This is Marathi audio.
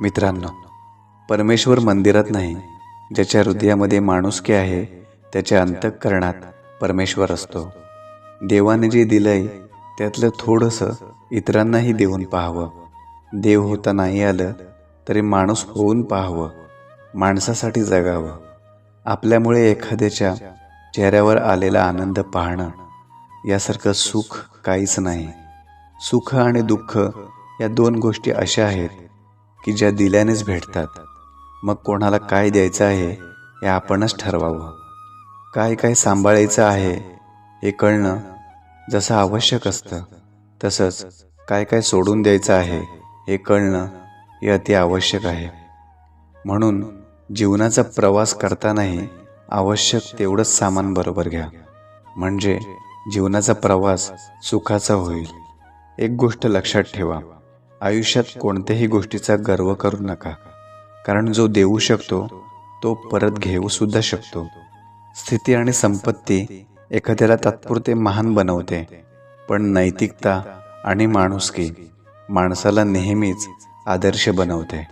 मित्रांनो, परमेश्वर मंदिरात नाही, ज्याच्या हृदयामध्ये माणुसकी आहे त्याच्या अंतःकरणात परमेश्वर असतो. देवाने जे दिलंय त्यातलं थोडंसं इतरांनाही देऊन पाहावं. देव होता नाही आलं तरी माणूस होऊन पाहावं, माणसासाठी जगावं. आपल्यामुळे एखाद्याच्या चेहऱ्यावर आलेला आनंद पाहणं यासारखं सुख काहीच नाही. सुख आणि दुःख या दोन गोष्टी अशा आहेत की ज्या दिल्यानेच भेटतात. मग कोणाला काय द्यायचं आहे हे आपणच ठरवावं. काय काय सांभाळायचं आहे हे कळणं जसं आवश्यक असतं, तसंच काय काय सोडून द्यायचं आहे हे कळणं हे अति आवश्यक आहे. म्हणून जीवनाचा प्रवास करतानाही आवश्यक तेवढंच सामान बरोबर घ्या, म्हणजे जीवनाचा प्रवास सुखाचा होईल. एक गोष्ट लक्षात ठेवा, आयुष्यात कोणत्याही गोष्टीचा गर्व करू नका, कारण जो देऊ शकतो तो परत घेऊ सुद्धा शकतो. स्थिती आणि संपत्ती एखाद्याला तात्पुरते महान बनवते, पण नैतिकता आणि माणुसकी माणसाला नेहमीच आदर्श बनवते.